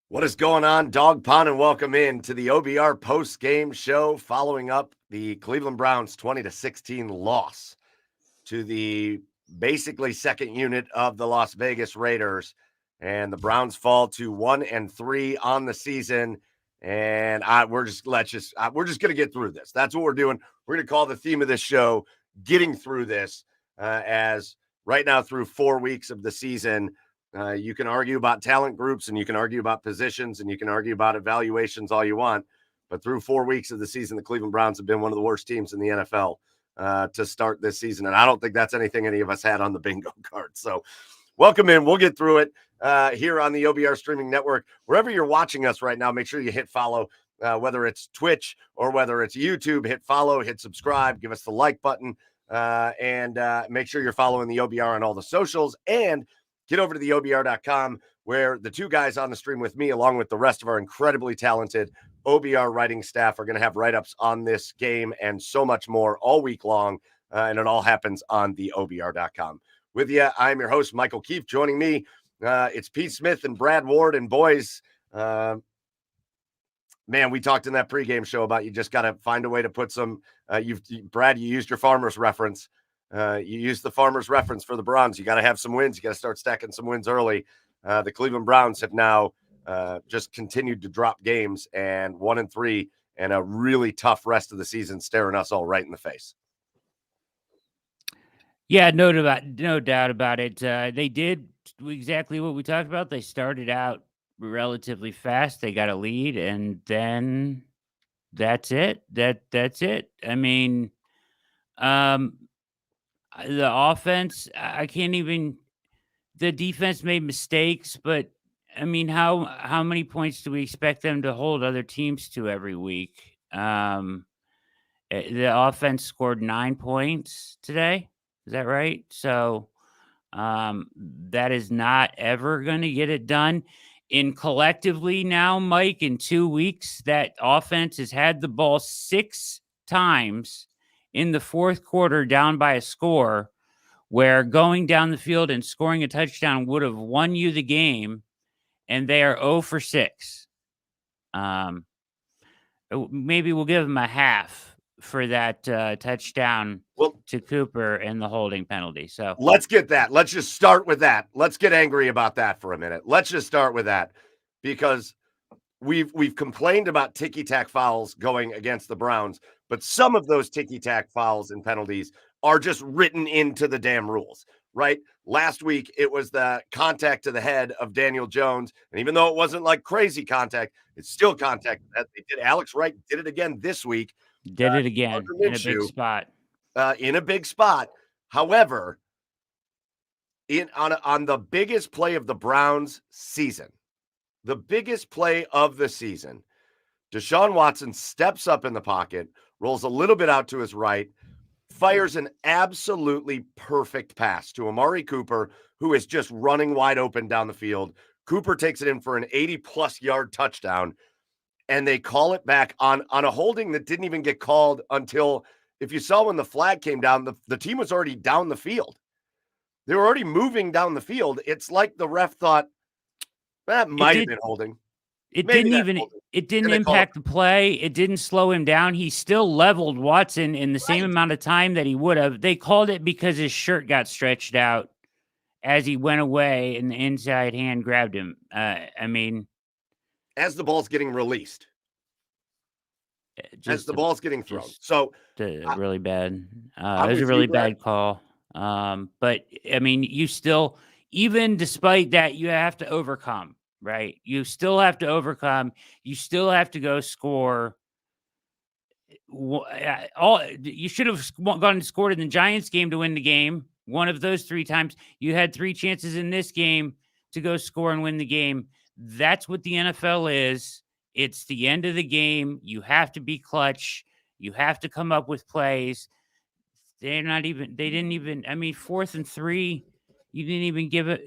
What is going on, Dog Pond, and welcome in to the OBR post-game show following up the Cleveland Browns 20-16 loss to the basically second unit of the Las Vegas Raiders. And the Browns fall to 1-3 on the season. And we're just going to get through this. That's what we're doing. We're going to call the theme of this show "Getting Through This," as right now through 4 weeks of the season. You can argue about talent groups and you can argue about positions and you can argue about evaluations all you want. But through 4 weeks of the season, the Cleveland Browns have been one of the worst teams in the NFL to start this season. And I don't think that's anything any of us had on the bingo card. So welcome in. We'll get through it here on the OBR streaming network. Wherever you're watching us right now, make sure you hit follow, whether it's Twitch or whether it's YouTube. Hit follow, hit subscribe, give us the like button, and make sure you're following the OBR on all the socials. And get over to the OBR.com, where the two guys on the stream with me, along with the rest of our incredibly talented OBR writing staff, are going to have write-ups on this game and so much more all week long. And it all happens on the OBR.com. With you, I'm your host, Michael Keefe. Joining me, it's Pete Smith and Brad Ward. And boys, man, we talked in that pregame show about you just got to find a way to put some, Brad, you used your farmer's reference. You use the farmer's reference for the Browns. You got to have some wins. You got to start stacking some wins early. The Cleveland Browns have now just continued to drop games, and 1-3 and a really tough rest of the season staring us all right in the face. Yeah, no doubt about it. They did exactly what we talked about. They started out relatively fast. They got a lead, and then that's it. That's it. I mean, the offense, I can't even. The defense made mistakes, but I mean, how many points do we expect them to hold other teams to every week? The offense scored 9 points today. Is that right? So that is not ever going to get it done. In collectively now, Mike, in 2 weeks, that offense has had the ball 6 times in the fourth quarter down by a score, where going down the field and scoring a touchdown would have won you the game, and they are 0 for 6. Maybe we'll give them a half for that touchdown to Cooper and the holding penalty. So let's get that. Let's just start with that. Let's get angry about that for a minute. Let's just start with that, because we've complained about ticky-tack fouls going against the Browns, but some of those ticky-tack fouls and penalties are just written into the damn rules, right? Last week, it was the contact to the head of Daniel Jones, and even though it wasn't like crazy contact, it's still contact. That they did. Alex Wright did it again this week. Did it again in a big spot. In a big spot. However, on the biggest play of the Browns season, the biggest play of the season, DeShaun Watson steps up in the pocket, rolls a little bit out to his right, fires an absolutely perfect pass to Amari Cooper, who is just running wide open down the field. Cooper takes it in for an 80-plus yard touchdown, and they call it back on a holding that didn't even get called until, if you saw when the flag came down, the team was already down the field. They were already moving down the field. It's like the ref thought, that might have been holding. It didn't impact the play. It didn't slow him down. He still leveled Watson in the same amount of time that he would have. They called it because his shirt got stretched out as he went away and the inside hand grabbed him. I mean, as the ball's getting released, as the ball's getting thrown. So really bad. It was a really bad call. But I mean, you still, even despite that, you have to overcome, right? You still have to overcome. You still have to go score. You should have gone and scored in the Giants game to win the game. One of those 3 times. You had 3 chances in this game to go score and win the game. That's what the NFL is. It's the end of the game. You have to be clutch. You have to come up with plays. They didn't even, I mean, 4th and 3, you didn't even give it.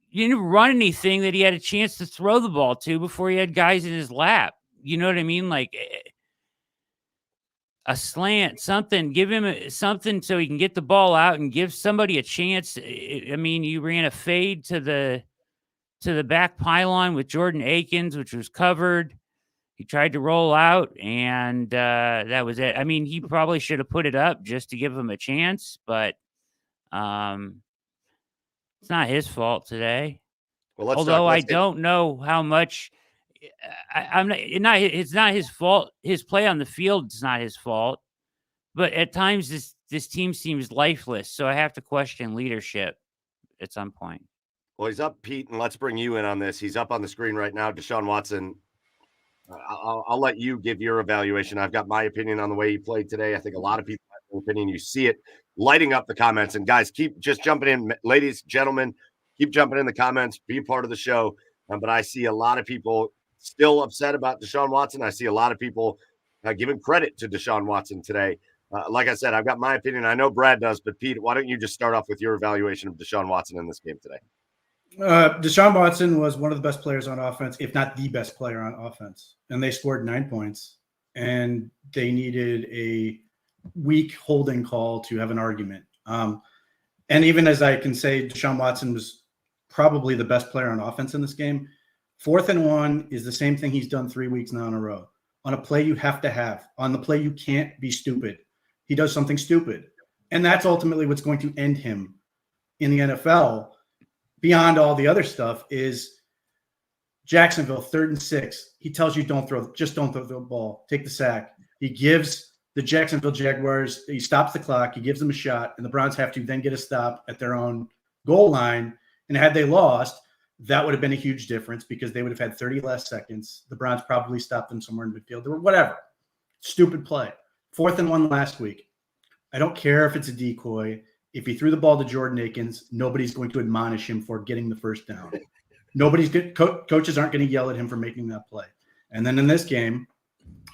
You didn't run anything that he had a chance to throw the ball to before he had guys in his lap. You know what I mean? Like a slant, something, give him something so he can get the ball out and give somebody a chance. I mean, you ran a fade to to the back pylon with Jordan Akins, which was covered. He tried to roll out, and that was it. I mean, he probably should have put it up just to give him a chance, but it's not his fault today. Well, Although I don't know how much. I'm not. It's not his fault. His play on the field is not his fault. But at times, this team seems lifeless. So I have to question leadership at some point. Well, he's up, Pete, and let's bring you in on this. He's up on the screen right now. DeShaun Watson. I'll let you give your evaluation. I've got my opinion on the way he played today. I think a lot of people have an opinion. You see it lighting up the comments. And guys, keep just jumping in. Ladies, gentlemen, keep jumping in the comments. Be a part of the show. But I see a lot of people still upset about DeShaun Watson. I see a lot of people giving credit to DeShaun Watson today. Like I said, I've got my opinion. I know Brad does, but Pete, why don't you just start off with your evaluation of DeShaun Watson in this game today? DeShaun Watson was one of the best players on offense, if not the best player on offense. And they scored 9 points, and they needed a weak holding call to have an argument. And even as I can say, DeShaun Watson was probably the best player on offense in this game. 4th and 1 is the same thing he's done 3 weeks now in a row. On a play you have to have. On the play you can't be stupid. He does something stupid. And that's ultimately what's going to end him in the NFL. Beyond all the other stuff is Jacksonville, 3rd and 6. He tells you don't throw the ball. Take the sack. He gives the Jacksonville Jaguars, he stops the clock. He gives them a shot, and the Browns have to then get a stop at their own goal line. And had they lost, that would have been a huge difference because they would have had 30 less seconds. The Browns probably stopped them somewhere in midfield or whatever. Stupid play. 4th and 1 last week. I don't care if it's a decoy. If he threw the ball to Jordan Akins, nobody's going to admonish him for getting the first down. Coaches aren't going to yell at him for making that play. And then in this game,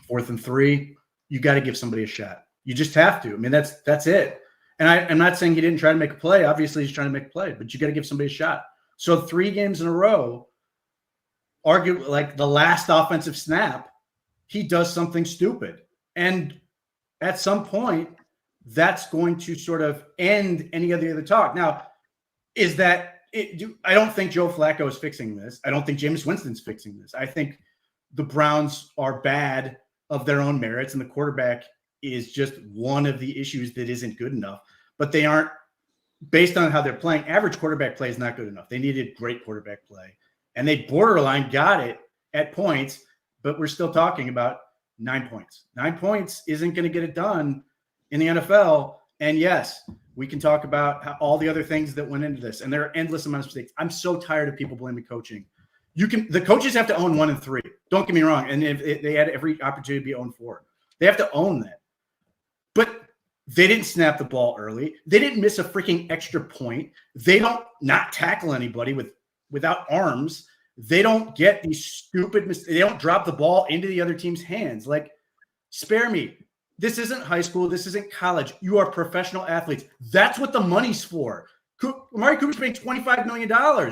4th and 3, you got to give somebody a shot. You just have to. I mean, that's it. And I'm not saying he didn't try to make a play. Obviously, he's trying to make a play, but you got to give somebody a shot. So 3 games in a row, argue like the last offensive snap, he does something stupid. And at some point, that's going to sort of end any of the other talk. Now, is that it? I don't think Joe Flacco is fixing this. I don't think Jameis Winston's fixing this. I think the Browns are bad of their own merits, and the quarterback is just one of the issues that isn't good enough. But they aren't, based on how they're playing, average quarterback play is not good enough. They needed great quarterback play, and they borderline got it at points, but we're still talking about 9 points. 9 points isn't going to get it done in the NFL. And yes, we can talk about all the other things that went into this, and there are endless amounts of mistakes. I'm so tired of people blaming coaching. The coaches have to own 1 and 3. Don't get me wrong. And if they had every opportunity to be 0-4, they have to own that. But they didn't snap the ball early. They didn't miss a freaking extra point. They don't not tackle anybody without arms. They don't get these stupid mistakes. They don't drop the ball into the other team's hands. Like, spare me. This isn't high school. This isn't college. You are professional athletes. That's what the money's for. Amari Cooper's paying $25 million.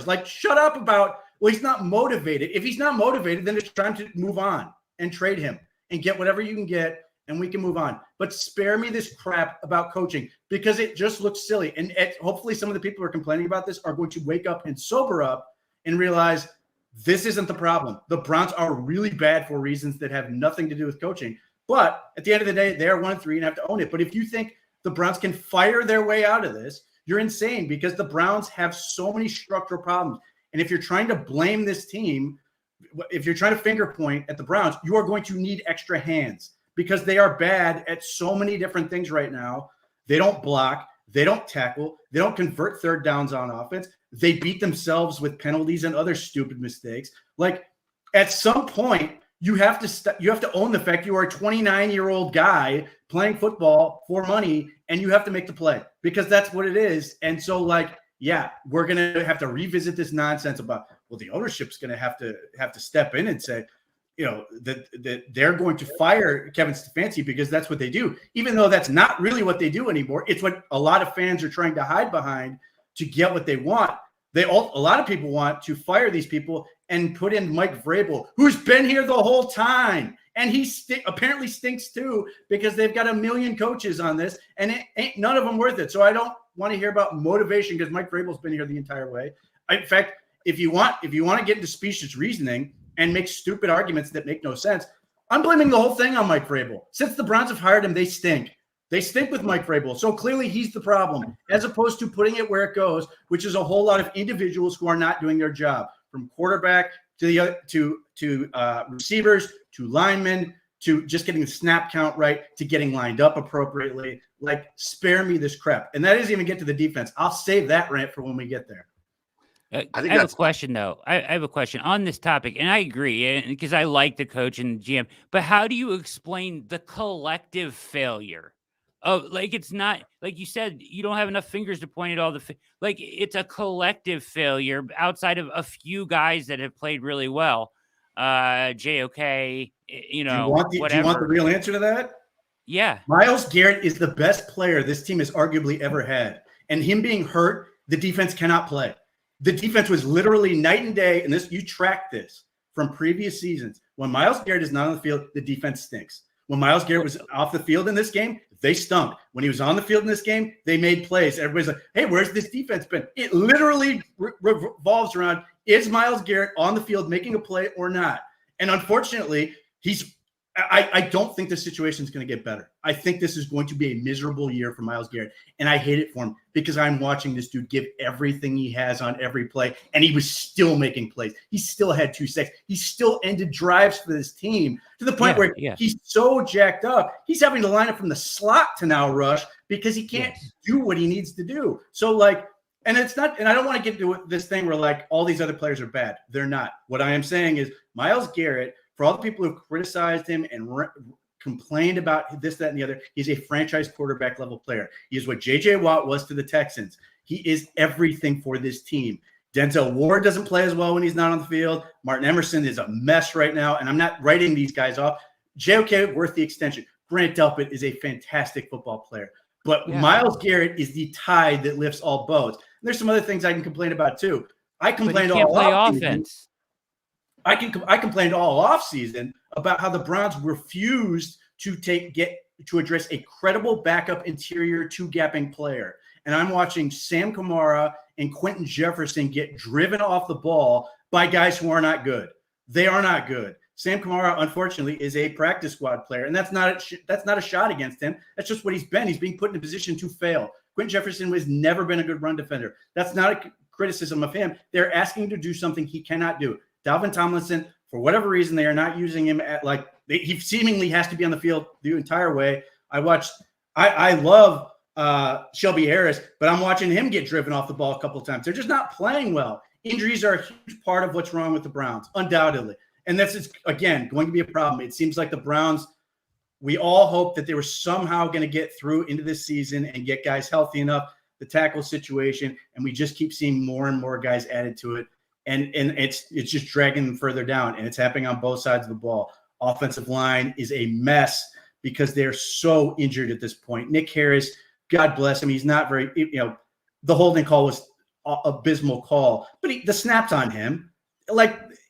Like, shut up about, well, he's not motivated. If he's not motivated, then it's time to move on and trade him and get whatever you can get, and we can move on. But spare me this crap about coaching because it just looks silly. And hopefully some of the people who are complaining about this are going to wake up and sober up and realize this isn't the problem. The Browns are really bad for reasons that have nothing to do with coaching. But at the end of the day, they are 1 and 3 and have to own it. But if you think the Browns can fire their way out of this, you're insane because the Browns have so many structural problems. And if you're trying to blame this team, if you're trying to finger point at the Browns, you are going to need extra hands because they are bad at so many different things right now. They don't block. They don't tackle. They don't convert 3rd downs on offense. They beat themselves with penalties and other stupid mistakes. Like, at some point, you have to own the fact you are a 29-year-old guy playing football for money, and you have to make the play because that's what it is. And so, like, yeah, we're going to have to revisit this nonsense about, well, the ownership's going to have to step in and say, you know, that they're going to fire Kevin Stefanski because that's what they do, even though that's not really what they do anymore. It's what a lot of fans are trying to hide behind to get what they want. A lot of people want to fire these people and put in Mike Vrabel, who's been here the whole time. And he apparently stinks too because they've got a million coaches on this and it ain't none of them worth it. So I don't want to hear about motivation because Mike Vrabel's been here the entire way. In fact, if you want to get into specious reasoning and make stupid arguments that make no sense, I'm blaming the whole thing on Mike Vrabel. Since the Browns have hired him, they stink. They stink with Mike Vrabel. So clearly he's the problem, as opposed to putting it where it goes, which is a whole lot of individuals who are not doing their job, from quarterback to receivers to linemen to just getting the snap count right to getting lined up appropriately. Like, spare me this crap. And that doesn't even get to the defense. I'll save that rant for when we get there. I have a question, though. I have a question on this topic, and I agree, because I like the coach and the GM. But how do you explain the collective failure? Like, it's not like you said, you don't have enough fingers to point at all like, it's a collective failure outside of a few guys that have played really well. JOK, whatever. Do you want the real answer to that? Yeah. Myles Garrett is the best player this team has arguably ever had. And him being hurt, the defense cannot play. The defense was literally night and day. And you track this from previous seasons. When Myles Garrett is not on the field, the defense stinks. When Myles Garrett was off the field in this game, they stunk. When he was on the field in this game, they made plays. Everybody's like, hey, where's this defense been? It literally revolves around, is Myles Garrett on the field making a play or not? And unfortunately, I don't think the situation is going to get better. I think this is going to be a miserable year for Myles Garrett. And I hate it for him because I'm watching this dude give everything he has on every play. And he was still making plays. He still had 2 sacks. He still ended drives for this team to the point where he's so jacked up. He's having to line up from the slot to now rush because he can't do what he needs to do. So, like, and it's not, and I don't want to get to this thing where, like, all these other players are bad. They're not. What I am saying is Myles Garrett, for all the people who criticized him and complained about this, that, and the other, he's a franchise quarterback level player. He is what J.J. Watt was to the Texans. He is everything for this team. Denzel Ward doesn't play as well when he's not on the field. Martin Emerson is a mess right now, and I'm not writing these guys off. JOK worth the extension. Grant Delpit is a fantastic football player. But Myles Garrett is the tide that lifts all boats. And there's some other things I can complain about too. I complained all offense. I complained all offseason about how the Browns refused to address a credible backup interior 2-gapping player. And I'm watching Sam Kamara and Quentin Jefferson get driven off the ball by guys who are not good. They are not good. Sam Kamara, unfortunately, is a practice squad player, and that's not a shot against him. That's just what he's been. He's being put in a position to fail. Quentin Jefferson has never been a good run defender. That's not a criticism of him. They're asking him to do something he cannot do. Dalvin Tomlinson, for whatever reason, they are not using him he seemingly has to be on the field the entire way. I love Shelby Harris, but I'm watching him get driven off the ball a couple of times. They're just not playing well. Injuries are a huge part of what's wrong with the Browns, undoubtedly. And that's, again, going to be a problem. It seems like the Browns, we all hope that they were somehow going to get through into this season and get guys healthy enough, the tackle situation, and we just keep seeing more and more guys added to it. And it's just dragging them further down, and it's happening on both sides of the ball. Offensive line is a mess because they're so injured at this point. Nick Harris, God bless him, he's not very, the holding call was an abysmal call, but the snaps on him,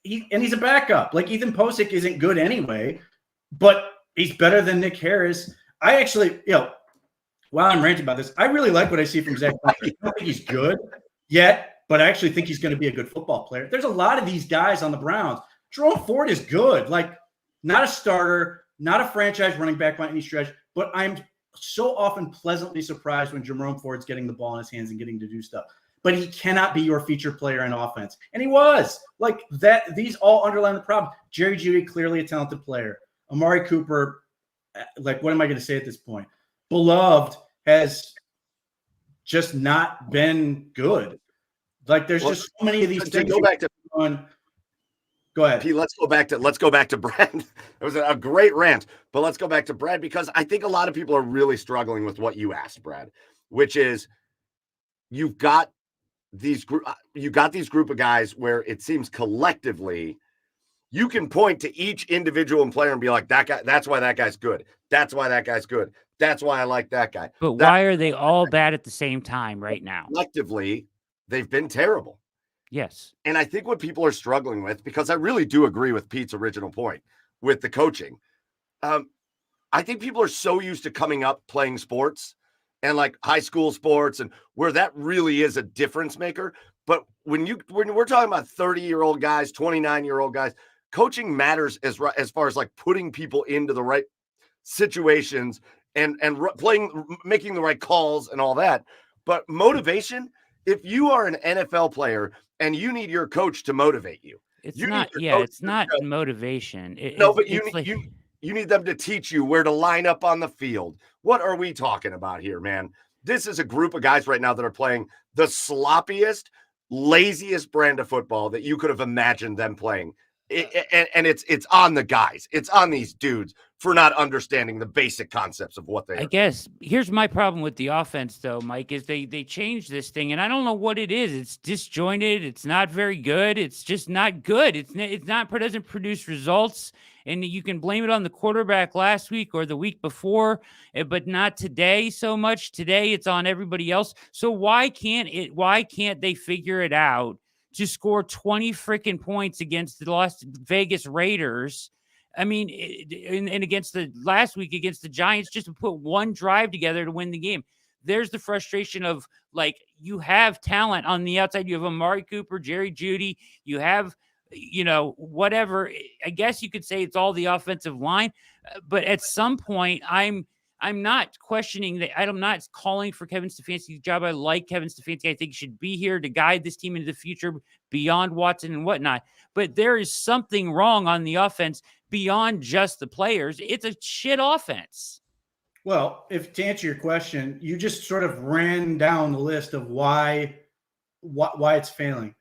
he's a backup. Like, Ethan Posick isn't good anyway, but he's better than Nick Harris. I actually, while I'm ranting about this, I really like what I see from Zach. I don't think he's good yet, but I actually think he's going to be a good football player. There's a lot of these guys on the Browns. Jerome Ford is good. Like, not a starter, not a franchise running back by any stretch, but I'm so often pleasantly surprised when Jerome Ford's getting the ball in his hands and getting to do stuff. But he cannot be your feature player in offense. And he was. Like, that. These all underline the problem. Jerry Jeudy, clearly a talented player. Amari Cooper, what am I going to say at this point? Beloved has just not been good. Like, there's just so many of these things. Go back to Go ahead. P, let's go back to Brad. It was a great rant, but let's go back to Brad, because I think a lot of people are really struggling with what you asked, Brad, which is you've got these group of guys where it seems collectively you can point to each individual player and be like, that guy, that's why that guy's good. That's why that guy's good. That's why I like that guy. But why are they all bad at the same time right now? Collectively, they've been terrible. Yes. And I think what people are struggling with, because I really do agree with Pete's original point with the coaching. I think people are so used to coming up playing sports and like high school sports and where that really is a difference maker. But when we're talking about 30-year-old guys, 29-year-old guys, coaching matters as far as like putting people into the right situations and making the right calls and all that. But motivation, if you are an NFL player and you need your coach to motivate you, It's you not. need Yeah, it's not motivation. no, but It's like, you need them to teach you where to line up on the field. What are we talking about here, man? This is a group of guys right now that are playing the sloppiest, laziest brand of football that you could have imagined them playing. And it's on the guys. It's on these dudes for not understanding the basic concepts of what they are. I guess here's my problem with the offense, though, Mike, is they changed this thing, and I don't know what it is. It's disjointed. It's not very good. It's just not good. Doesn't produce results, and you can blame it on the quarterback last week or the week before, but not today so much. Today it's on everybody else. So why can't they figure it out to score 20 freaking points against the Las Vegas Raiders? I mean, and against the last week against the Giants, just to put one drive together to win the game. There's the frustration of, like, you have talent on the outside. You have Amari Cooper, Jerry Jeudy. You have, whatever. I guess you could say it's all the offensive line. But at some point, I'm not questioning that. I'm not calling for Kevin Stefanski's job. I like Kevin Stefanski. I think he should be here to guide this team into the future beyond Watson and whatnot. But there is something wrong on the offense beyond just the players. It's a shit offense. Well, to answer your question, you just sort of ran down the list of why it's failing.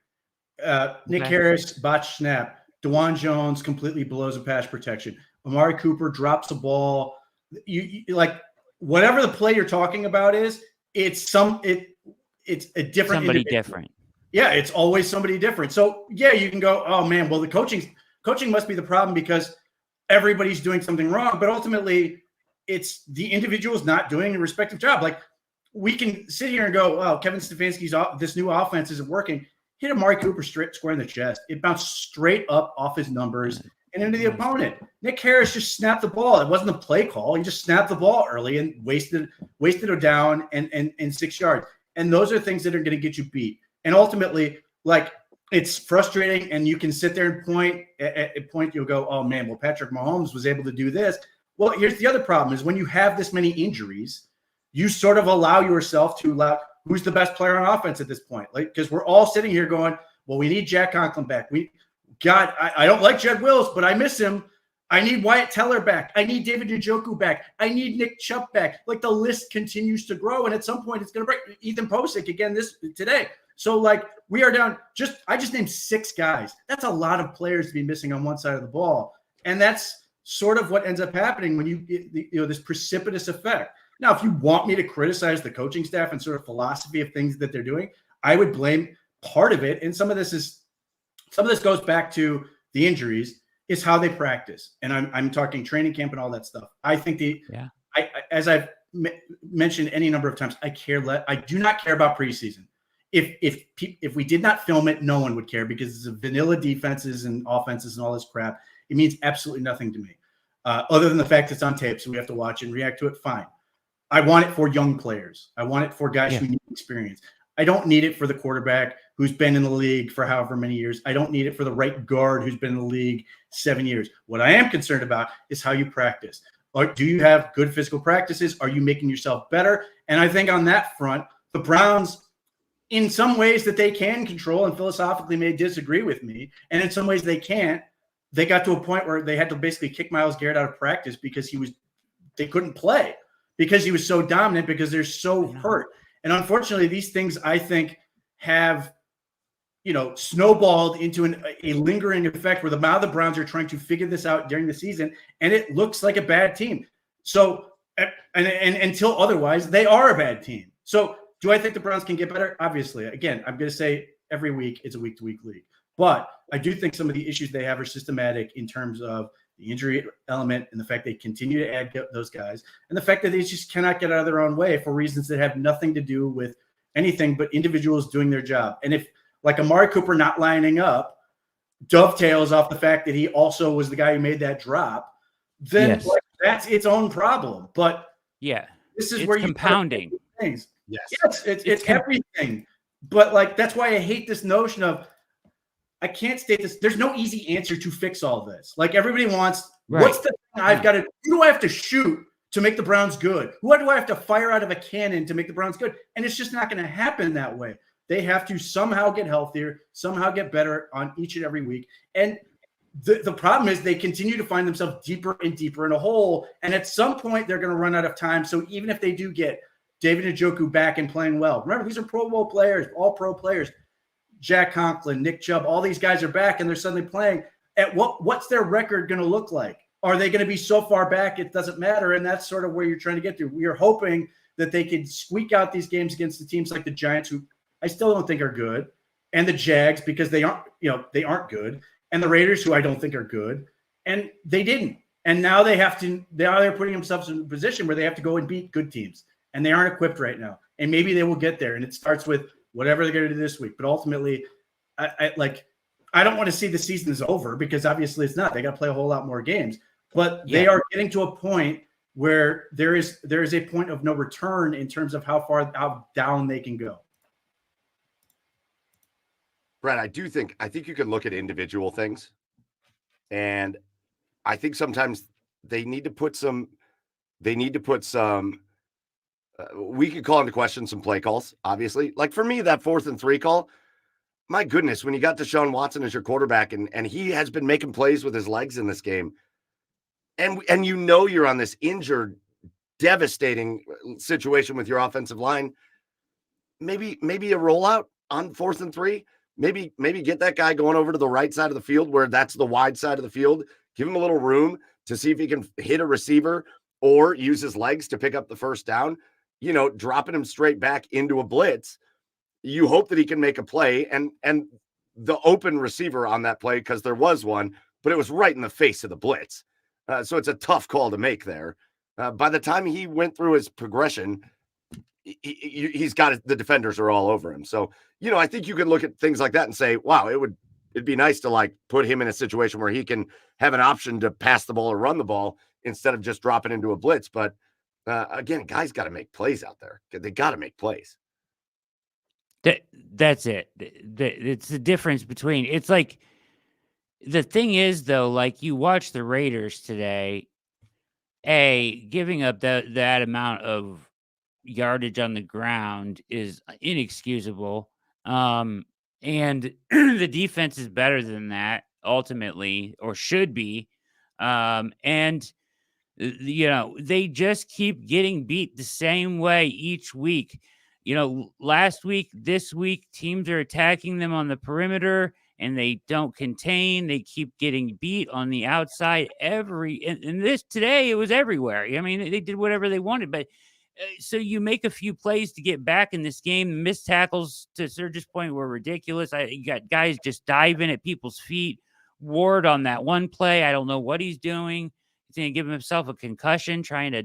Nick Harris botched snap. DeJuan Jones completely blows a pass protection. Amari Cooper drops a ball. You like whatever the play you're talking about is. It's a different somebody different. Yeah, it's always somebody different. So yeah, you can go, oh man, well the coaching must be the problem because everybody's doing something wrong. But ultimately, it's the individuals not doing a respective job. Like, we can sit here and go, oh, Kevin Stefanski's this new offense isn't working. Hit Amari Cooper square in the chest. It bounced straight up off his numbers and into the opponent. Nick Harris just snapped the ball. It wasn't a play call. He just snapped the ball early and wasted it down and 6 yards. And those are things that are going to get you beat. And ultimately, like, it's frustrating, and you can sit there and point at a point. You'll go, oh man, well, Patrick Mahomes was able to do this. Well, here's the other problem is when you have this many injuries, you sort of allow yourself to allow who's the best player on offense at this point. Like, because we're all sitting here going, well, we need Jack Conklin back. I don't like Jed Wills, but I miss him. I need Wyatt Teller back. I need David Njoku back. I need Nick Chubb back. Like, the list continues to grow, and at some point it's going to break. Ethan Posick again today. So, like, we are down I just named 6 guys. That's a lot of players to be missing on one side of the ball. And that's sort of what ends up happening when you get, this precipitous effect. Now, if you want me to criticize the coaching staff and sort of philosophy of things that they're doing, I would blame part of it. And some of this goes back to the injuries, is how they practice. And I'm talking training camp and all that stuff. I think as I've mentioned any number of times, I do not care about preseason. If we did not film it, no one would care because it's a vanilla defenses and offenses and all this crap. It means absolutely nothing to me, other than the fact it's on tape, so we have to watch it and react to it. Fine. I want it for young players. I want it for guys who need experience. I don't need it for the quarterback who's been in the league for however many years. I don't need it for the right guard who's been in the league 7 years. What I am concerned about is how you practice. Do you have good physical practices? Are you making yourself better? And I think on that front, the Browns, in some ways that they can control and philosophically may disagree with me, and in some ways they can't, they got to a point where they had to basically kick Myles Garrett out of practice because they couldn't play because he was so dominant, because they're so hurt. And unfortunately, these things, I think, have, snowballed into a lingering effect where now the Browns are trying to figure this out during the season, and it looks like a bad team. So, and until otherwise, they are a bad team. So do I think the Browns can get better? Obviously. Again, I'm going to say every week it's a week-to-week league. But I do think some of the issues they have are systematic in terms of the injury element and the fact they continue to add those guys, and the fact that they just cannot get out of their own way for reasons that have nothing to do with anything but individuals doing their job. And if, like, Amari Cooper not lining up dovetails off the fact that he also was the guy who made that drop, then that's its own problem. But yeah, this is where you compounding things. Yes, it's everything. But like, that's why I hate this notion of, I can't state this. There's no easy answer to fix all this. Like, everybody wants, what's the thing I've got to, who do I have to shoot to make the Browns good? Who do I have to fire out of a cannon to make the Browns good? And it's just not going to happen that way. They have to somehow get healthier, somehow get better on each and every week. And the problem is they continue to find themselves deeper and deeper in a hole. And at some point, they're going to run out of time. So even if they do get David Njoku back and playing well, remember, these are Pro Bowl players, all pro players. Jack Conklin, Nick Chubb, all these guys are back and they're suddenly playing. At what's their record going to look like? Are they going to be so far back it doesn't matter? And that's sort of where you're trying to get to. We are hoping that they can squeak out these games against the teams like the Giants, who I still don't think are good, and the Jags, because they aren't good, and the Raiders, who I don't think are good, and they didn't. And now they're putting themselves in a position where they have to go and beat good teams, and they aren't equipped right now. And maybe they will get there. And it starts with whatever they're going to do this week. But ultimately, I don't want to see the season is over, because obviously it's not. They got to play a whole lot more games. But they are getting to a point where there is a point of no return in terms of how down they can go. Brad, I think you can look at individual things, and I think sometimes they need to put some. We could call into question some play calls, obviously. Like for me, that 4th and 3 call, my goodness, when you got DeShaun Watson as your quarterback, and he has been making plays with his legs in this game, and you're on this injured, devastating situation with your offensive line, maybe a rollout on 4th and 3. Maybe get that guy going over to the right side of the field, where that's the wide side of the field. Give him a little room to see if he can hit a receiver or use his legs to pick up the first down. Dropping him straight back into a blitz. You hope that he can make a play, and the open receiver on that play, because there was one, but it was right in the face of the blitz. So it's a tough call to make there. By the time he went through his progression, he's got the defenders are all over him. So, I think you can look at things like that and say, wow, it'd be nice to like put him in a situation where he can have an option to pass the ball or run the ball instead of just dropping into a blitz. But again, guys got to make plays out there. They got to make plays. That's it. It's the difference between, it's like, the thing is though, like you watch the Raiders today, giving up that amount of yardage on the ground is inexcusable. And the defense is better than that ultimately, or should be. And they just keep getting beat the same way each week. Last week, this week, teams are attacking them on the perimeter and they don't contain. They keep getting beat on the outside. And this today, it was everywhere. I mean, they did whatever they wanted, but so you make a few plays to get back in this game. Missed tackles, to Serge's point, were ridiculous. You got guys just diving at people's feet. Ward on that one play, I don't know what he's doing. He's going to give himself a concussion, trying to,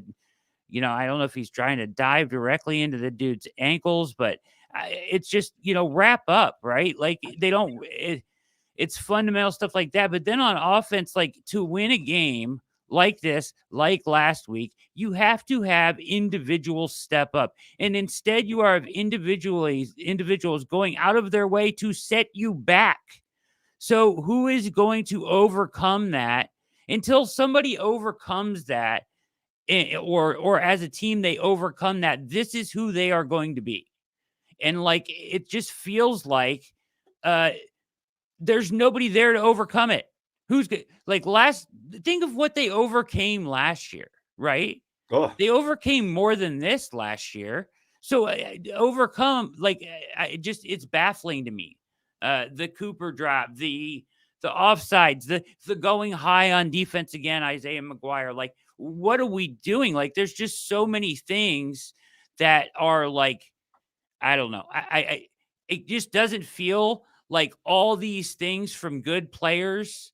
I don't know if he's trying to dive directly into the dude's ankles, but it's just, wrap up, right? Like it's fundamental stuff like that. But then on offense, like to win a game like this, like last week, you have to have individuals step up. And instead you are individuals going out of their way to set you back. So who is going to overcome that? Until somebody overcomes that, or as a team, they overcome that, this is who they are going to be. And like, it just feels like there's nobody there to overcome it. Who's good? Like think of what they overcame last year, right? Oh. They overcame more than this last year. So overcome, it's baffling to me. The Cooper drop, the offsides, the going high on defense again, Isaiah McGuire. Like, what are we doing? Like, there's just so many things that are like, I don't know. It just doesn't feel like all these things from good players.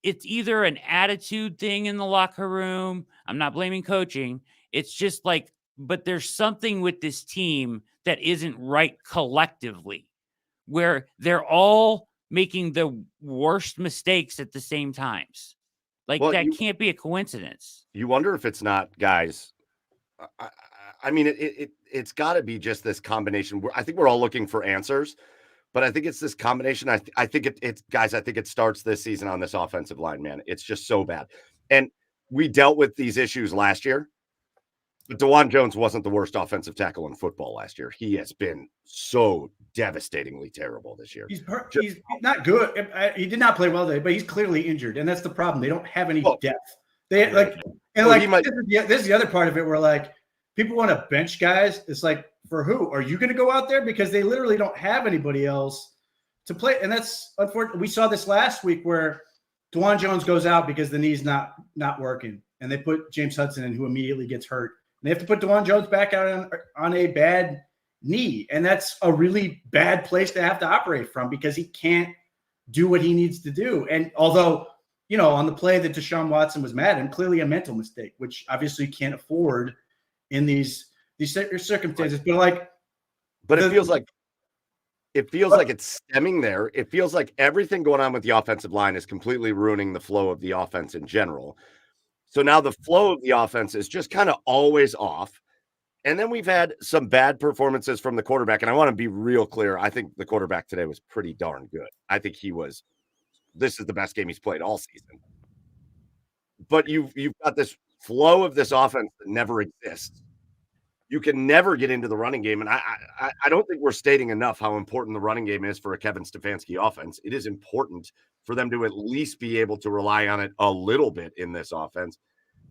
It's either an attitude thing in the locker room. I'm not blaming coaching. It's just like, but there's something with this team that isn't right collectively, where they're all making the worst mistakes at the same times. Like, that can't be a coincidence. You wonder if it's not, guys. I mean, it's got to be just this combination. I think we're all looking for answers, but I think it's this combination. I think it's guys. I think it starts this season on this offensive line, man. It's just so bad, and we dealt with these issues last year. But DeJuan Jones wasn't the worst offensive tackle in football last year. He has been so devastatingly terrible this year. He's not good. He did not play well today, but he's clearly injured, and that's the problem. They don't have any depth. They this is the other part of it where like people want to bench guys. It's like, for who? Are you going to go out there? Because they literally don't have anybody else to play. And that's unfortunate. We saw this last week where DeJuan Jones goes out because the knee's not working. And they put James Hudson in, who immediately gets hurt. And they have to put DeJuan Jones back out on a bad knee. And that's a really bad place to have to operate from because he can't do what he needs to do. And although, you know, on the play that DeShaun Watson was mad at him, clearly a mental mistake, which obviously you can't afford in these circumstances. But it feels like it's stemming there. It feels like everything going on with the offensive line is completely ruining the flow of the offense in general. So now the flow of the offense is just kind of always off. And then we've had some bad performances from the quarterback. And I want to be real clear. I think the quarterback today was pretty darn good. I think this is the best game he's played all season. But you've got this flow of this offense that never exists. You can never get into the running game. And I don't think we're stating enough how important the running game is for a Kevin Stefanski offense. It is important for them to at least be able to rely on it a little bit in this offense.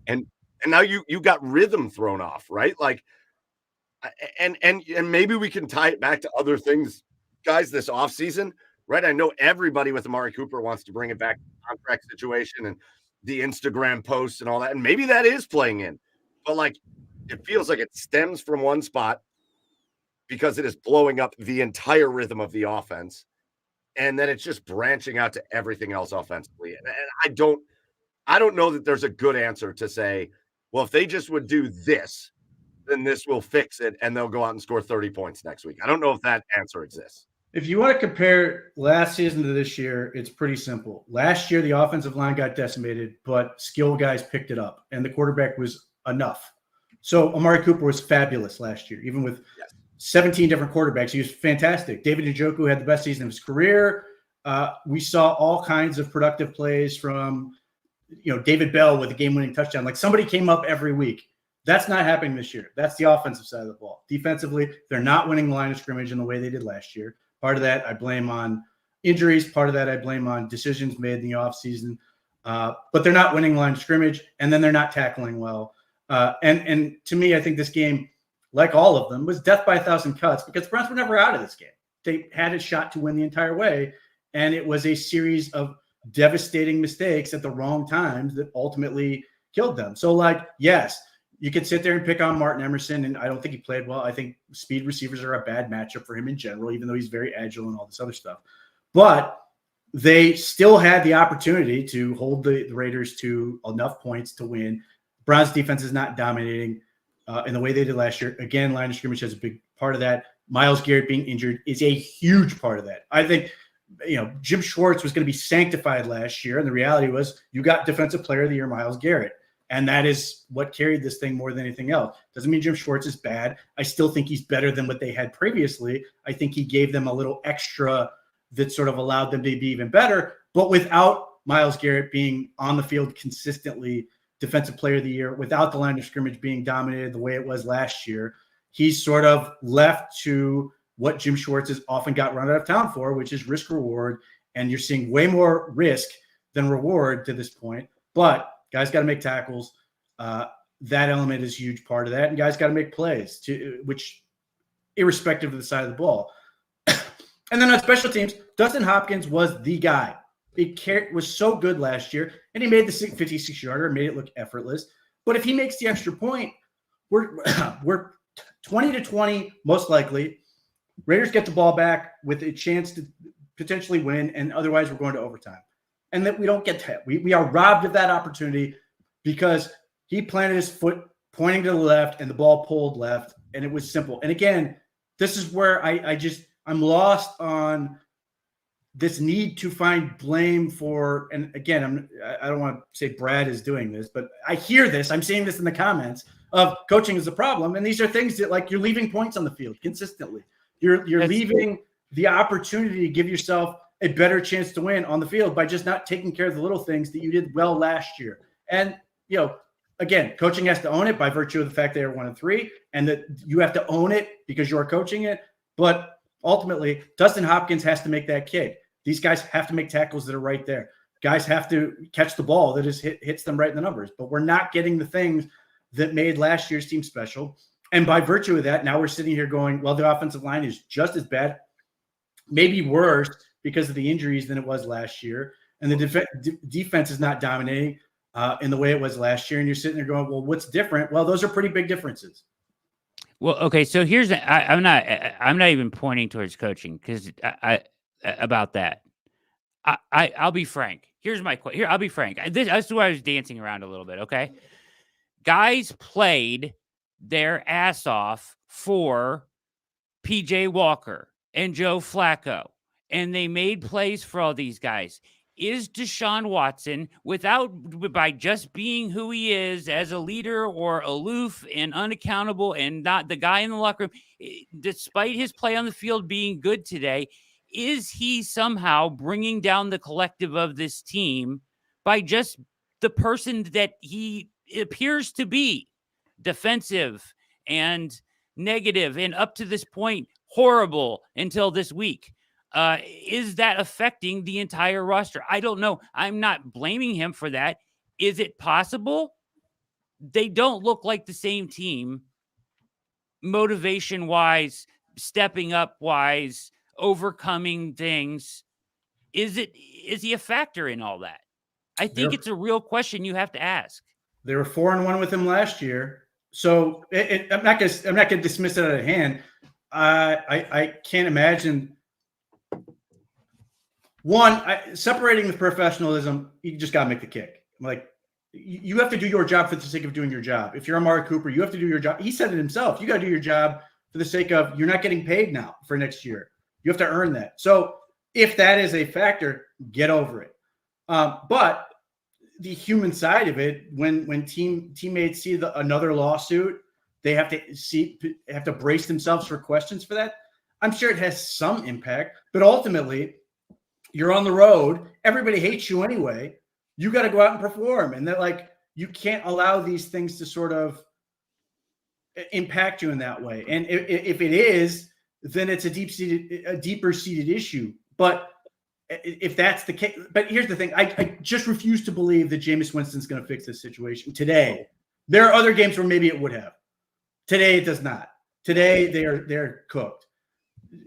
And now you got rhythm thrown off, right? Like, and maybe we can tie it back to other things, guys, this offseason, right? I know everybody with Amari Cooper wants to bring it back to the contract situation and the Instagram posts and all that. And maybe that is playing in. But like, it feels like it stems from one spot because it is blowing up the entire rhythm of the offense. And then it's just branching out to everything else offensively. And I don't know that there's a good answer to say, well, if they just would do this, then this will fix it and they'll go out and score 30 points next week. I don't know if that answer exists. If you want to compare last season to this year, it's pretty simple. Last year, the offensive line got decimated, but skill guys picked it up, and the quarterback was enough. So Amari Cooper was fabulous last year, even with 17 different quarterbacks. He was fantastic. David Njoku had the best season of his career. We saw all kinds of productive plays from, David Bell with a game-winning touchdown. Like, somebody came up every week. That's not happening this year. That's the offensive side of the ball. Defensively, they're not winning the line of scrimmage in the way they did last year. Part of that I blame on injuries. Part of that I blame on decisions made in the offseason. But they're not winning line of scrimmage, and then they're not tackling well. And to me, I think this game, like all of them, was death by 1,000 cuts because the Browns were never out of this game. They had a shot to win the entire way, and it was a series of devastating mistakes at the wrong times that ultimately killed them. So, yes, you could sit there and pick on Martin Emerson, and I don't think he played well. I think speed receivers are a bad matchup for him in general, even though he's very agile and all this other stuff. But they still had the opportunity to hold the Raiders to enough points to win. Browns defense is not dominating in the way they did last year. Again, line of scrimmage has a big part of that. Myles Garrett being injured is a huge part of that. I think, Jim Schwartz was going to be sanctified last year, and the reality was you got Defensive Player of the Year Myles Garrett, and that is what carried this thing more than anything else. Doesn't mean Jim Schwartz is bad. I still think he's better than what they had previously. I think he gave them a little extra that sort of allowed them to be even better, but without Myles Garrett being on the field consistently Defensive Player of the Year, without the line of scrimmage being dominated the way it was last year, he's sort of left to what Jim Schwartz has often got run out of town for, which is risk reward. And you're seeing way more risk than reward to this point. But guys got to make tackles. That element is a huge part of that. And guys got to make plays, which irrespective of the side of the ball. And then on special teams, Dustin Hopkins was the guy. He was so good last year, and he made the 56-yarder, made it look effortless. But if he makes the extra point, we're 20-20 most likely. Raiders get the ball back with a chance to potentially win, and otherwise we're going to overtime. And that we don't get that. We are robbed of that opportunity because he planted his foot pointing to the left and the ball pulled left, and it was simple. And again, this is where I'm lost on this need to find blame for, and again, I don't want to say Brad is doing this, but I hear this. I'm seeing this in the comments of coaching is a problem, and these are things that, like, you're leaving points on the field consistently. You're leaving the opportunity to give yourself a better chance to win on the field by just not taking care of the little things that you did well last year. And again, coaching has to own it by virtue of the fact they are 1-3, and that you have to own it because you're coaching it. But ultimately, Dustin Hopkins has to make that kick. These guys have to make tackles that are right there. Guys have to catch the ball that just hits them right in the numbers. But we're not getting the things that made last year's team special. And by virtue of that, now we're sitting here going, well, the offensive line is just as bad, maybe worse because of the injuries than it was last year. And the defense is not dominating in the way it was last year. And you're sitting there going, well, what's different? Well, those are pretty big differences. Well, okay, so here's I'm not even pointing towards coaching because about that. I'll be frank. Here's my question. Here, I'll be frank. This is why I was dancing around a little bit. Okay, guys played their ass off for PJ Walker and Joe Flacco, and they made plays for all these guys. Is DeShaun Watson, by just being who he is as a leader or aloof and unaccountable and not the guy in the locker room, despite his play on the field being good today, is he somehow bringing down the collective of this team by just the person that he appears to be, defensive and negative and up to this point horrible until this week? Is that affecting the entire roster? I don't know. I'm not blaming him for that. Is it possible? They don't look like the same team, motivation-wise, stepping up-wise, overcoming things. Is he a factor in all that? I think it's a real question you have to ask. They were 4-1 with him last year, so I'm not gonna dismiss it out of hand. I can't imagine. One, separating the professionalism, you just got to make the kick. Like, you have to do your job for the sake of doing your job. If you're Amari Cooper, you have to do your job. He said it himself. You got to do your job for the sake of, you're not getting paid now for next year. You have to earn that. So if that is a factor, get over it. But the human side of it, when teammates see another lawsuit, they have to brace themselves for questions for that. I'm sure it has some impact, but ultimately, you're on the road. Everybody hates you anyway. You got to go out and perform. And that, like, you can't allow these things to sort of impact you in that way. And if it is, then it's a deeper seated issue. But if that's the case, but here's the thing. I just refuse to believe that Jameis Winston's going to fix this situation today. There are other games where maybe it would have. Today, it does not. Today, they're cooked.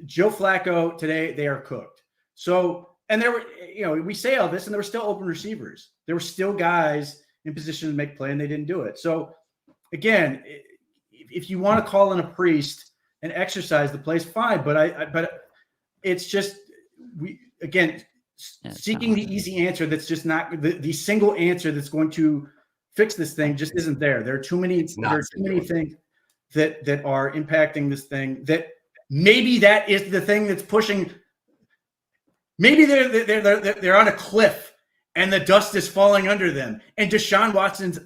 Joe Flacco, today, they are cooked. So, and there were, we say all this, and there were still open receivers. There were still guys in position to make play, and they didn't do it. So, again, if you want to call in a priest and exercise the plays, fine. But it's just seeking the easy answer that's just not the single answer that's going to fix this thing just isn't there. There are too many things that are impacting this thing. That maybe that is the thing that's pushing. Maybe they're on a cliff and the dust is falling under them, and DeShaun Watson's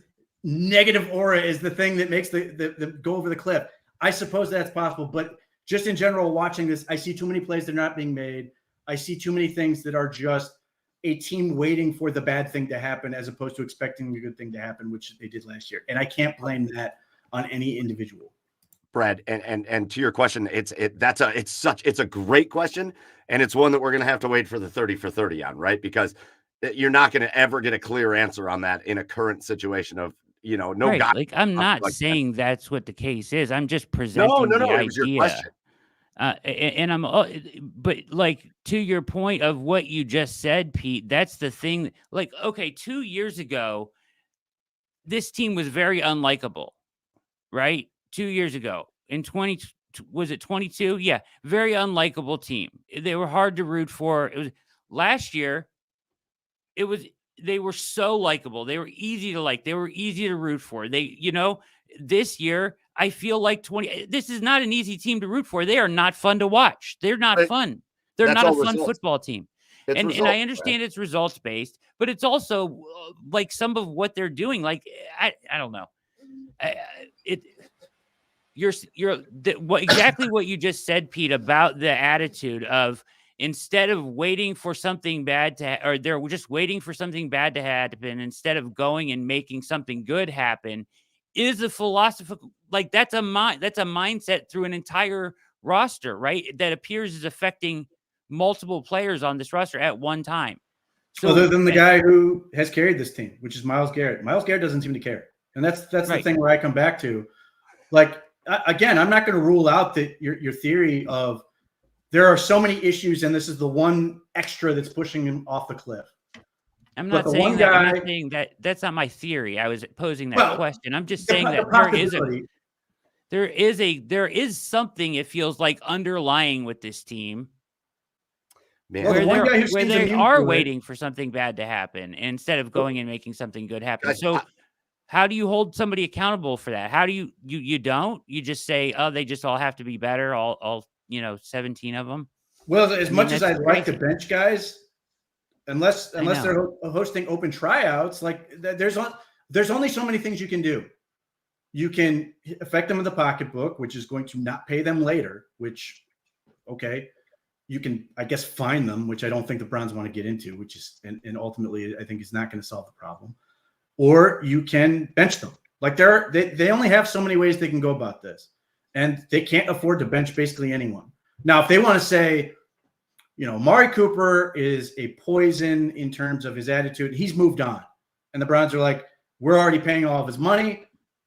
negative aura is the thing that makes the go over the cliff. I suppose that's possible, but just in general, watching this, I see too many plays that are not being made. I see too many things that are just a team waiting for the bad thing to happen as opposed to expecting the good thing to happen, which they did last year. And I can't blame that on any individual. Brad, and to your question, it's a great question, and it's one that we're going to have to wait for the 30 for 30 on, right? Because you're not going to ever get a clear answer on that in a current situation of, no right. guy. Like, I'm not saying that's what the case is. I'm just presenting the idea. It was your question. But like, to your point of what you just said, Pete, that's the thing. Like, okay, 2 years ago, this team was very unlikable, right? 2 years ago in 22? Yeah. Very unlikable team. They were hard to root for. It was last year. They were so likable. They were easy to like. They were easy to root for. This year, I feel like this is not an easy team to root for. They are not fun to watch. They're not fun. They're not a fun football team. And I understand it's results based, but it's also like some of what they're doing. Like I don't know. Exactly what you just said, Pete, about the attitude of instead of waiting for something bad or they're just waiting for something bad to happen instead of going and making something good happen is a philosophical, like that's a mindset through an entire roster, right? That appears is affecting multiple players on this roster at one time. So other than the guy who has carried this team, which is Myles Garrett. Myles Garrett doesn't seem to care. And that's right. The thing where I come back to, like, again, I'm not going to rule out that your theory of there are so many issues and this is the one extra that's pushing him off the cliff. I'm not saying that. That's not my theory. I was posing that question. I'm just saying that there is something it feels like underlying with this team. Man. Where they are waiting for something bad to happen instead of going and making something good happen. So how do you hold somebody accountable for that? How do you don't? You just say, oh, they just all have to be better, all 17 of them? Well, as much as I'd like to bench guys, unless they're hosting open tryouts, like there's only so many things you can do. You can affect them in the pocketbook, which is going to not pay them later, which, okay. You can, I guess, fine them, which I don't think the Browns want to get into, which is, and ultimately I think is not going to solve the problem. Or you can bench them. Like they only have so many ways they can go about this, and they can't afford to bench basically anyone. Now, if they want to say, Amari Cooper is a poison in terms of his attitude, he's moved on, and the Browns are like, we're already paying all of his money.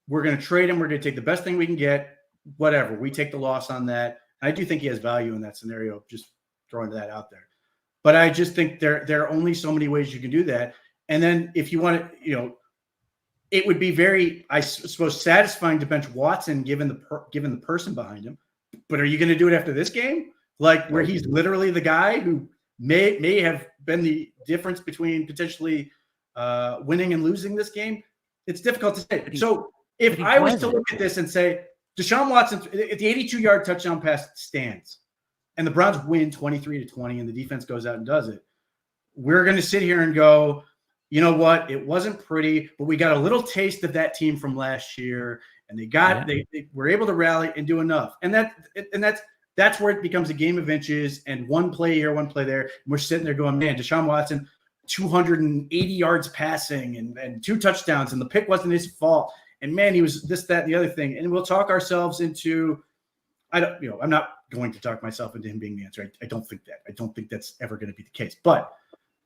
We're going to trade him. We're going to take the best thing we can get. Whatever. We take the loss on that. I do think he has value in that scenario, just throwing that out there. But I just think there are only so many ways you can do that. And then if you want to, it would be very, I suppose, satisfying to bench Watson given the person behind him. But are you going to do it after this game? Like where he's literally the guy who may have been the difference between potentially winning and losing this game? It's difficult to say. So if I was to look at this and say, DeShaun Watson, if the 82-yard touchdown pass stands and the Browns win 23-20 and the defense goes out and does it, we're going to sit here and go, you know what? It wasn't pretty, but we got a little taste of that team from last year, and they were able to rally and do enough. And that's where it becomes a game of inches and one play here, one play there. And we're sitting there going, man, DeShaun Watson, 280 yards passing and 2 touchdowns, and the pick wasn't his fault. And man, he was this, that, and the other thing. And we'll talk ourselves into, I'm not going to talk myself into him being the answer. I don't think that. I don't think that's ever going to be the case. But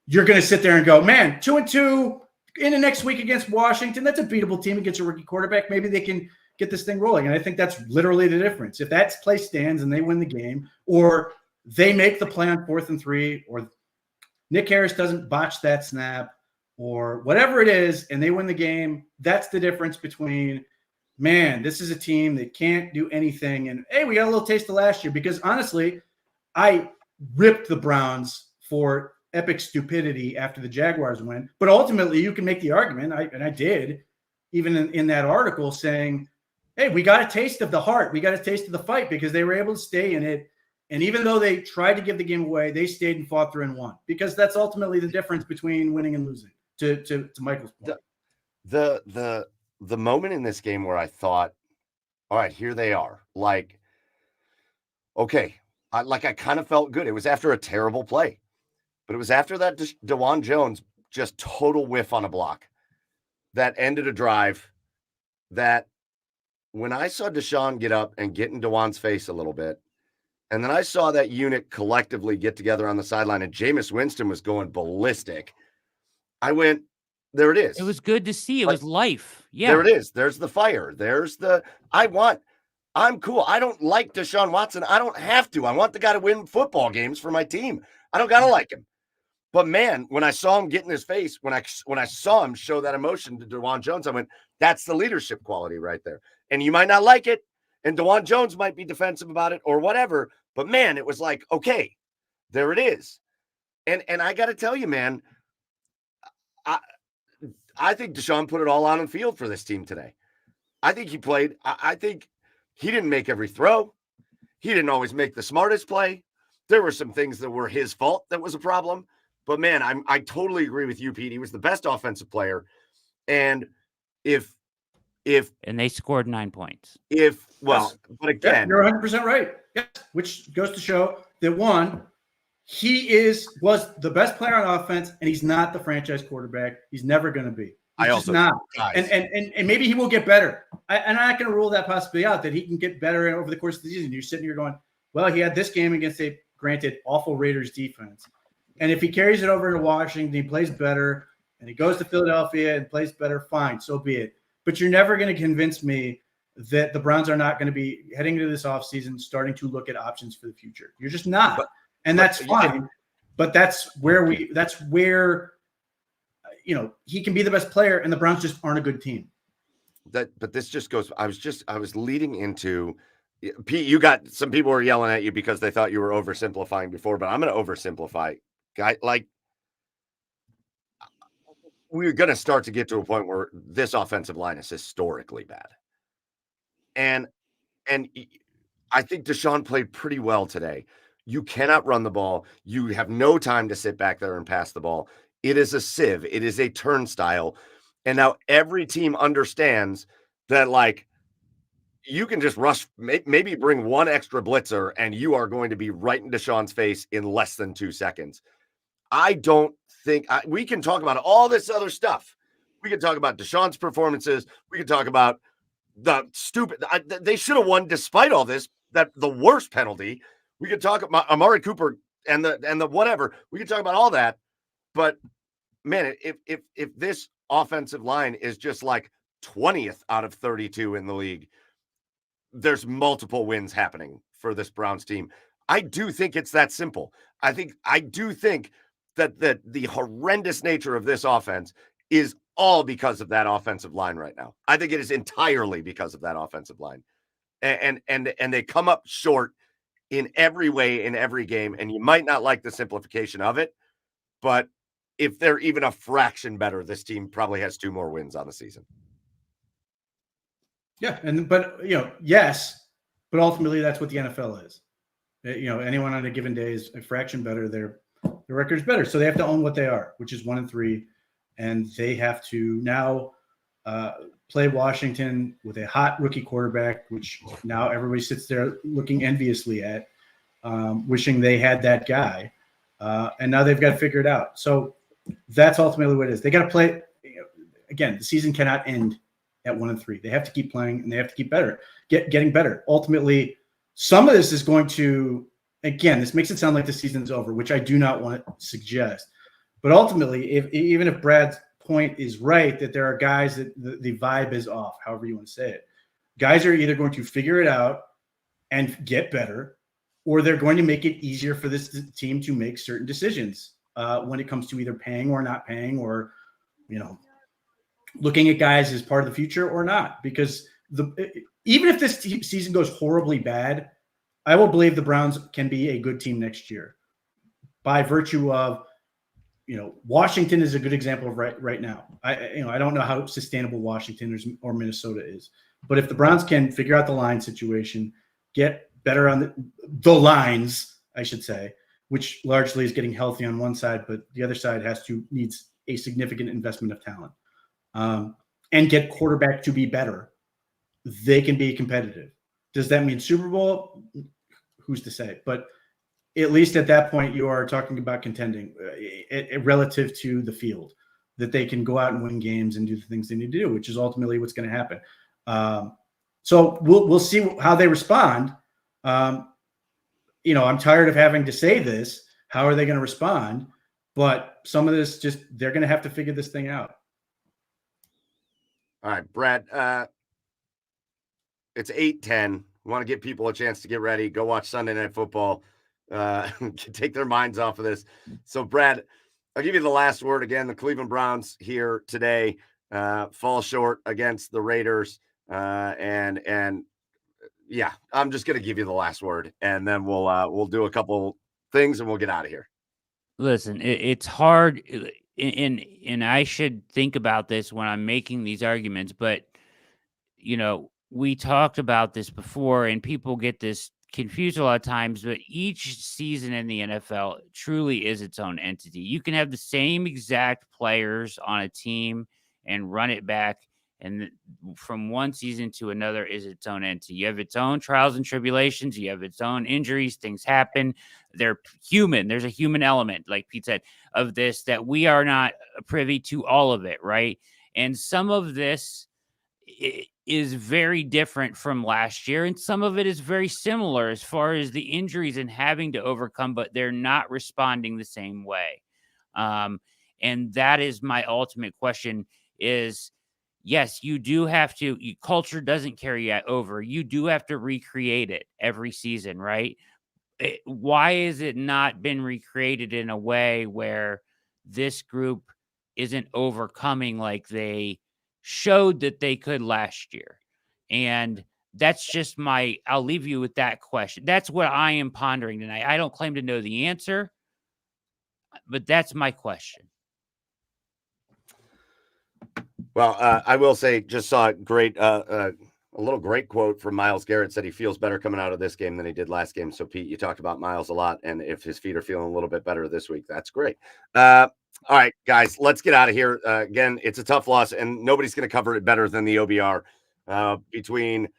you're going to sit there and go, man, 2-2 in the next week against Washington. That's a beatable team against a rookie quarterback. Maybe they can get this thing rolling. And I think that's literally the difference. If that play stands and they win the game, or they make the play on 4th and 3, or Nick Harris doesn't botch that snap, or whatever it is, and they win the game, that's the difference between, man, this is a team that can't do anything, and, hey, we got a little taste of last year. Because, honestly, I ripped the Browns for epic stupidity after the Jaguars win. But ultimately, you can make the argument, and I did, even in that article, saying, hey, we got a taste of the heart. We got a taste of the fight because they were able to stay in it. And even though they tried to give the game away, they stayed and fought through and won. Because that's ultimately the difference between winning and losing. To Michael's point. The moment in this game where I thought, all right, here they are. Like, okay, I kind of felt good. It was after a terrible play, but it was after that DeJuan Jones just total whiff on a block that ended a drive. That when I saw DeShaun get up and get in DeJuan's face a little bit, and then I saw that unit collectively get together on the sideline, and Jameis Winston was going ballistic. I went, there it is. It was good to see. It was life. Yeah. There it is. There's the fire. I'm cool. I don't like DeShaun Watson. I don't have to. I want the guy to win football games for my team. I don't got to like him. But man, when I saw him get in his face, when I saw him show that emotion to DeJuan Jones, I went, that's the leadership quality right there. And you might not like it, and DeJuan Jones might be defensive about it or whatever, but man, it was like, okay, there it is. And I got to tell you, man, I think DeShaun put it all on the field for this team today. I think he played. I think he didn't make every throw. He didn't always make the smartest play. There were some things that were his fault that was a problem. But man, I totally agree with you, Pete. He was the best offensive player. And if And they scored 9 points. but again, you're 100% right. Yes, which goes to show that one, he was the best player on offense, and he's not the franchise quarterback. He's never going to be. He's just not. And maybe he will get better. I'm not going to rule that possibility out that he can get better over the course of the season. You're sitting here going, well, he had this game against a granted awful Raiders defense. And if he carries it over to Washington, he plays better, and he goes to Philadelphia and plays better, fine, so be it. But you're never going to convince me that the Browns are not going to be heading into this offseason starting to look at options for the future. You're just not. That's fine. But that's where he can be the best player, and the Browns just aren't a good team. But this just goes. I was leading into Pete. You got some people were yelling at you because they thought you were oversimplifying before, but I'm going to oversimplify. We're going to start to get to a point where this offensive line is historically bad, and I think DeShaun played pretty well today. You cannot run the ball. You have no time to sit back there and pass the ball. It is a sieve. It is a turnstile. And now every team understands that, like, you can just rush, maybe bring one extra blitzer, and you are going to be right in DeShaun's face in less than 2 seconds. I don't think we can talk about all this other stuff. We can talk about DeShaun's performances. We can talk about the stupid. They should have won despite all this. That the worst penalty. We could talk about Amari Cooper and the whatever. We could talk about all that. But man, if this offensive line is just like 20th out of 32 in the league, there's multiple wins happening for this Browns team. I do think it's that simple. I do think that the horrendous nature of this offense is all because of that offensive line right now. I think it is entirely because of that offensive line. And they come up short in every way, in every game. And you might not like the simplification of it, but if they're even a fraction better, this team probably has 2 more wins on the season. Yeah. Yes, but ultimately that's what the NFL is. Anyone on a given day is a fraction better. Their record's better. So they have to own what they are, which is 1-3. And they have to now play Washington with a hot rookie quarterback, which now everybody sits there looking enviously at, wishing they had that guy. And now they've got to figure it out. So that's ultimately what it is. They got to play. Again, the season cannot end at 1-3. They have to keep playing, and they have to keep getting better. Ultimately, some of this is going to, again, this makes it sound like the season's over, which I do not want to suggest. But ultimately, even if Brad's point is right, that there are guys that the vibe is off, however you want to say it, guys are either going to figure it out and get better, or they're going to make it easier for this team to make certain decisions when it comes to either paying or not paying, or, looking at guys as part of the future or not. Because even if this season goes horribly bad, I will believe the Browns can be a good team next year by virtue of, Washington is a good example of right now. I don't know how sustainable Washington or Minnesota is, but if the Browns can figure out the line situation, get better on the lines, I should say, which largely is getting healthy on one side, but the other side needs a significant investment of talent, and get quarterback to be better, they can be competitive. Does that mean Super Bowl? Who's to say? But at least at that point, you are talking about contending relative to the field, that they can go out and win games and do the things they need to do, which is ultimately what's going to happen. So we'll see how they respond. I'm tired of having to say this. How are they going to respond? But some of this, they're going to have to figure this thing out. All right, Brad, it's 8:10. We want to give people a chance to get ready, go watch Sunday Night Football, take their minds off of this. So, Brad, I'll give you the last word again. The Cleveland Browns here today fall short against the Raiders. And yeah, I'm just going to give you the last word, and then we'll do a couple things and we'll get out of here. Listen, it's hard, and I should think about this when I'm making these arguments, but we talked about this before, and people get this confused a lot of times, but each season in the NFL truly is its own entity. You can have the same exact players on a team and run it back, and from one season to another is its own entity. You have its own trials and tribulations. You have its own injuries. Things happen. They're human. There's a human element, like Pete said, of this, that we are not privy to all of it, right? And some of this is very different from last year, and some of it is very similar as far as the injuries and having to overcome, but they're not responding the same way. And that is my ultimate question is, yes, you do have to, culture doesn't carry over. You do have to recreate it every season, right? Why is it not been recreated in a way where this group isn't overcoming like they showed that they could last year? And that's just I'll leave you with that question. That's what I am pondering tonight. I don't claim to know the answer, but that's my question. Well, I will say, just saw a little great quote from Myles Garrett. Said he feels better coming out of this game than he did last game. So, Pete, you talked about Myles a lot, and if his feet are feeling a little bit better this week, that's great. All right, guys, let's get out of here. Again, it's a tough loss, and nobody's going to cover it better than the OBR. Between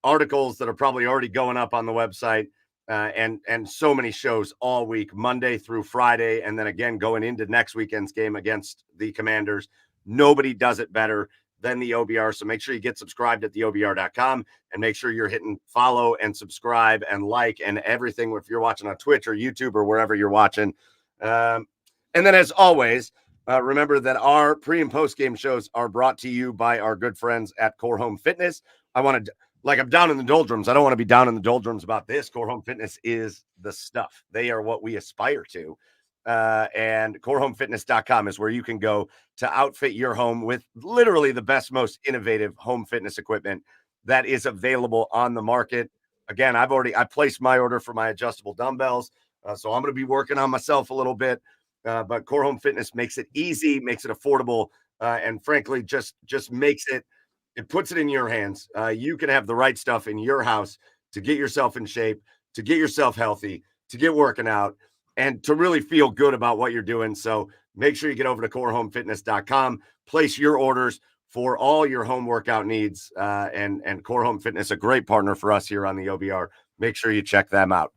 articles that are probably already going up on the website, and so many shows all week, Monday through Friday, and then again going into next weekend's game against the Commanders. Nobody does it better than the OBR. So make sure you get subscribed at theobr.com and make sure you're hitting follow and subscribe and like and everything if you're watching on Twitch or YouTube or wherever you're watching. And then, as always, remember that our pre and post game shows are brought to you by our good friends at Core Home Fitness. I'm down in the doldrums. I don't want to be down in the doldrums about this. Core Home Fitness is the stuff. They are what we aspire to. And corehomefitness.com is where you can go to outfit your home with literally the best, most innovative home fitness equipment that is available on the market. Again, I placed my order for my adjustable dumbbells. So I'm going to be working on myself a little bit. But Core Home Fitness makes it easy, makes it affordable, and frankly, just makes it puts it in your hands. You can have the right stuff in your house to get yourself in shape, to get yourself healthy, to get working out, and to really feel good about what you're doing. So make sure you get over to corehomefitness.com, place your orders for all your home workout needs. And Core Home Fitness, a great partner for us here on the OBR. Make sure you check them out.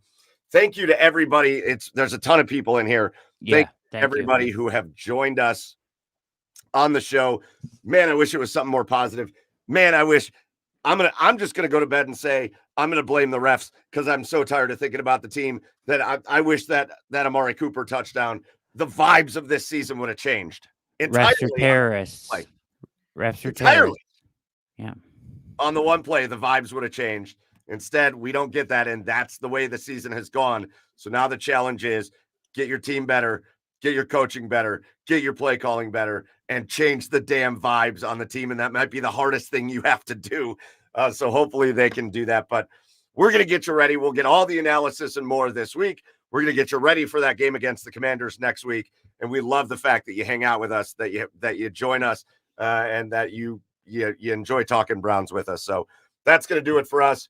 Thank you to everybody. There's a ton of people in here. Thank everybody who have joined us on the show. Man, I wish it was something more positive. Man, I wish I'm just going to go to bed and say, I'm going to blame the refs because I'm so tired of thinking about the team that I wish that Amari Cooper touchdown, the vibes of this season would have changed. Refs are terrorists. Refs are terrorists. Yeah. On the one play, the vibes would have changed. Instead, we don't get that, and that's the way the season has gone. So now the challenge is get your team better, get your coaching better, get your play calling better, and change the damn vibes on the team. And that might be the hardest thing you have to do. So hopefully they can do that. But we're going to get you ready. We'll get all the analysis and more this week. We're going to get you ready for that game against the Commanders next week. And we love the fact that you hang out with us, that you join us, and that you enjoy talking Browns with us. So that's going to do it for us.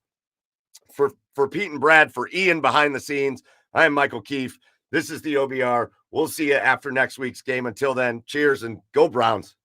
For Pete and Brad, for Ian behind the scenes, I am Michael Keefe. This is the OBR. We'll see you after next week's game. Until then, cheers and go Browns.